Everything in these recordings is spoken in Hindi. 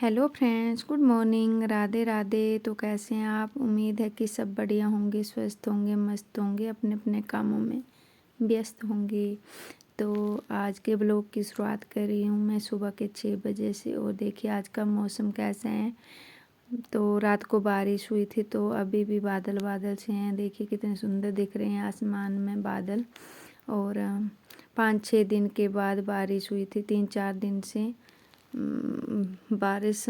Hello friends, good morning, Radhe Radhe. तो कैसे हैं आप? उम्मीद है कि सब बढ़िया होंगे, स्वस्थ होंगे, मस्त होंगे, अपने अपने कामों में व्यस्त होंगे। तो आज के ब्लॉग की शुरुआत कर रही हूँ मैं सुबह के 6 बजे से। और देखिए आज का मौसम कैसा है। तो रात को बारिश हुई थी, तो अभी भी बादल बादल से हैं। देखिए कितने सुंदर दिख रहे हैं आसमान में बादल। और 5-6 दिन के बाद बारिश हुई थी। 3-4 दिन से बारिश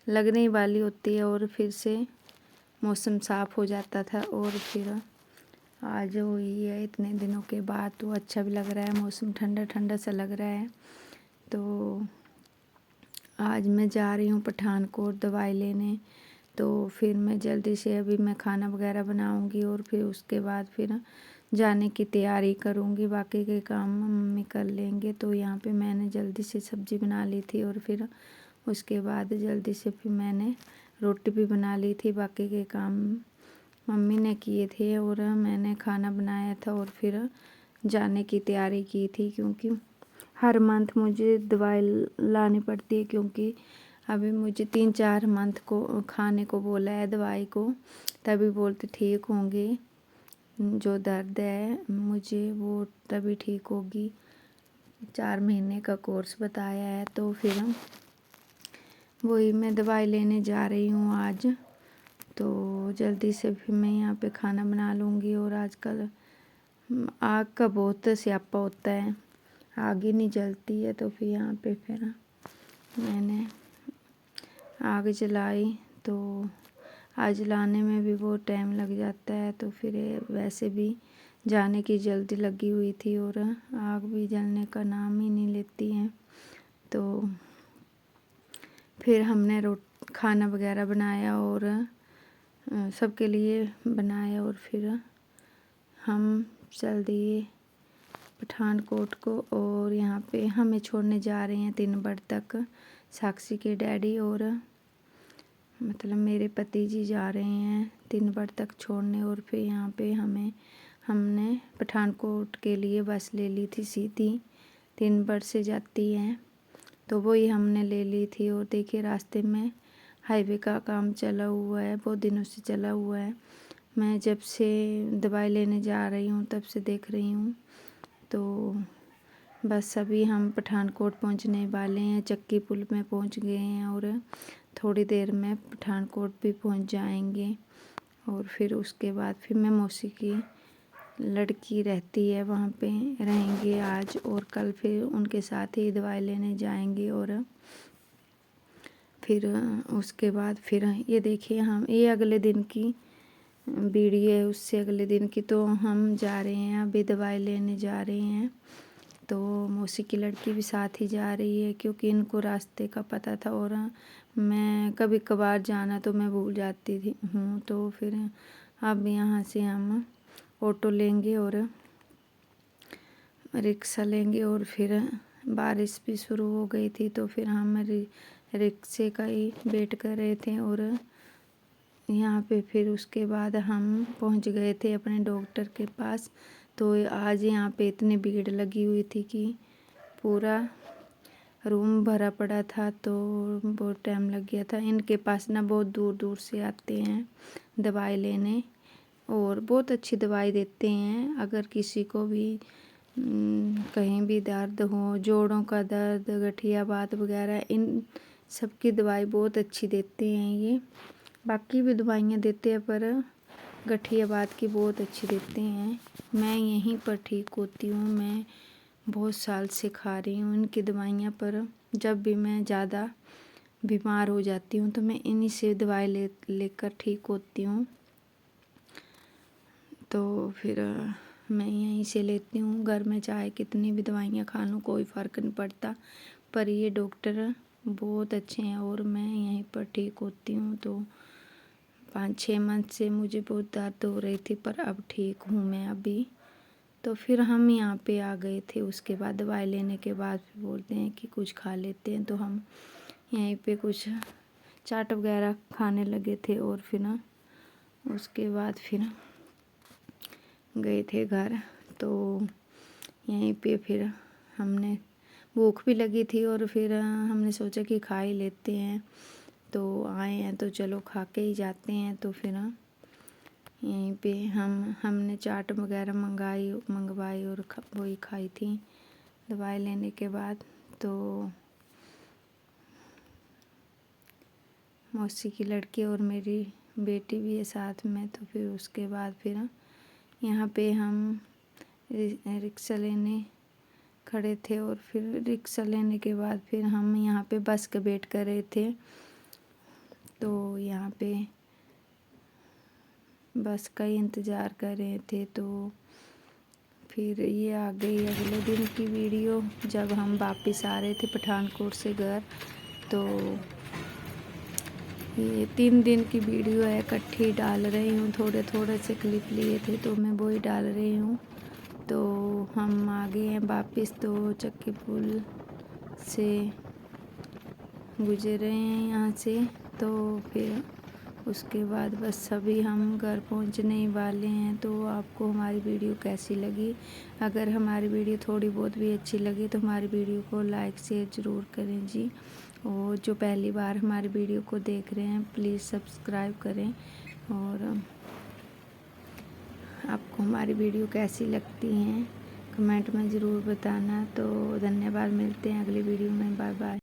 लगने ही वाली होती है और फिर से मौसम साफ़ हो जाता था। और फिर आज हुई है इतने दिनों के बाद, तो अच्छा भी लग रहा है, मौसम ठंडा ठंडा सा लग रहा है। तो आज मैं जा रही हूँ पठानकोट दवाई लेने। तो फिर मैं जल्दी से अभी मैं खाना वगैरह बनाऊँगी और फिर उसके बाद फिर जाने की तैयारी करूँगी। बाकी के काम मम्मी कर लेंगे। तो यहाँ पे मैंने जल्दी से सब्ज़ी बना ली थी और फिर उसके बाद जल्दी से फिर मैंने रोटी भी बना ली थी। बाकी के काम मम्मी ने किए थे और मैंने खाना बनाया था और फिर जाने की तैयारी की थी। क्योंकि हर मंथ मुझे दवाई लानी पड़ती है, क्योंकि अभी मुझे 3-4 मंथ को खाने को बोला है दवाई को, तभी बोलते ठीक होंगे। जो दर्द है मुझे वो तभी ठीक होगी। 4 महीने का कोर्स बताया है। तो फिर वही मैं दवाई लेने जा रही हूँ आज। तो जल्दी से फिर मैं यहाँ पे खाना बना लूँगी। और आजकल आग का बहुत स्यापा होता है, आग ही नहीं जलती है। तो फिर यहाँ पे फिर मैंने आग जलाई। तो आग जलाने में भी बहुत टाइम लग जाता है। तो फिर वैसे भी जाने की जल्दी लगी हुई थी और आग भी जलने का नाम ही नहीं लेती है। तो फिर हमने खाना वगैरह बनाया और सबके लिए बनाया और फिर हम चल दिए पठानकोट को। और यहाँ पे हमें छोड़ने जा रहे हैं 3 बजे तक साक्षी के डैडी, और मतलब मेरे पति जी जा रहे हैं 3 बजे तक छोड़ने। और फिर यहाँ पे हमने पठानकोट के लिए बस ले ली थी, सीधी 3 बजे से जाती है। तो वही हमने ले ली थी। और देखिए रास्ते में हाईवे का काम चला हुआ है, बहुत दिनों से चला हुआ है। मैं जब से दवाई लेने जा रही हूँ तब से देख रही हूँ। तो बस अभी हम पठानकोट पहुँचने वाले हैं, चक्की पुल में पहुँच गए हैं और थोड़ी देर में पठानकोट भी पहुँच जाएंगे। और फिर उसके बाद फिर मैं मौसी की लड़की रहती है वहाँ पे रहेंगे आज और कल, फिर उनके साथ ही दवाई लेने जाएंगे। और फिर उसके बाद फिर ये देखिए हम ये अगले दिन की वीडियो है, उससे अगले दिन की। तो हम जा रहे हैं, अभी दवाई लेने जा रहे हैं। तो मौसी की लड़की भी साथ ही जा रही है, क्योंकि इनको रास्ते का पता था और मैं कभी कभार जाना तो मैं भूल जाती थी हूँ। तो फिर अब यहाँ से हम ऑटो लेंगे और रिक्शा लेंगे। और फिर बारिश भी शुरू हो गई थी, तो फिर हम रिक्शे का ही वेट कर रहे थे। और यहाँ पे फिर उसके बाद हम पहुँच गए थे अपने डॉक्टर के पास। तो आज यहाँ पे इतनी भीड़ लगी हुई थी कि पूरा रूम भरा पड़ा था। तो बहुत टाइम लग गया था। इनके पास ना बहुत दूर दूर से आते हैं दवाई लेने और बहुत अच्छी दवाई देते हैं। अगर किसी को भी कहीं भी दर्द हो, जोड़ों का दर्द, गठिया बात वगैरह, इन सब की दवाई बहुत अच्छी देते हैं ये। बाकी भी दवाइयाँ देते हैं पर गठिया बात की बहुत अच्छी देते हैं। मैं यहीं पर ठीक होती हूँ, मैं बहुत साल से खा रही हूँ इनकी दवाइयाँ। पर जब भी मैं ज़्यादा बीमार हो जाती हूँ तो मैं इन्हीं से दवाई लेकर ठीक होती हूँ। तो फिर मैं यहीं से लेती हूँ। घर में चाहे कितनी भी दवाइयाँ खा लूँ कोई फ़र्क नहीं पड़ता, पर ये डॉक्टर बहुत अच्छे हैं और मैं यहीं पर ठीक होती हूँ। तो 5-6 मंथ से मुझे बहुत दर्द हो रही थी, पर अब ठीक हूँ मैं अभी। तो फिर हम यहाँ पे आ गए थे। उसके बाद दवाई लेने के बाद फिर बोलते हैं कि कुछ खा लेते हैं। तो हम यहीं पे कुछ चाट वगैरह खाने लगे थे और फिर ना उसके बाद फिर गए थे घर। तो यहीं पे फिर हमने भूख भी लगी थी और फिर हमने सोचा कि खा ही लेते हैं, तो आए हैं तो चलो खा के ही जाते हैं। तो फिर यहीं पे हमने चाट वगैरह मंगवाई और वही खाई थी दवाई लेने के बाद। तो मौसी की लड़की और मेरी बेटी भी है साथ में। तो फिर उसके बाद फिर यहाँ पे हम रिक्शा लेने खड़े थे और फिर रिक्शा लेने के बाद फिर हम यहाँ पे बस का वेट कर रहे थे। तो यहाँ पे बस का ही इंतज़ार कर रहे थे। तो फिर ये आ गई अगले दिन की वीडियो, जब हम वापस आ रहे थे पठानकोट से घर। तो ये 3 दिन की वीडियो है, इकट्ठी डाल रही हूँ, थोड़े थोड़े से क्लिप लिए थे तो मैं वही डाल रही हूँ। तो हम आ गए हैं वापस, तो चक्की पुल से गुजर रहे हैं यहाँ से। तो फिर उसके बाद बस सभी हम घर पहुँचने ही वाले हैं। तो आपको हमारी वीडियो कैसी लगी? अगर हमारी वीडियो थोड़ी बहुत भी अच्छी लगी तो हमारी वीडियो को लाइक शेयर ज़रूर करें जी। और जो पहली बार हमारी वीडियो को देख रहे हैं प्लीज़ सब्सक्राइब करें। और आपको हमारी वीडियो कैसी लगती हैं कमेंट में ज़रूर बताना। तो धन्यवाद, मिलते हैं अगली वीडियो में, बाय बाय।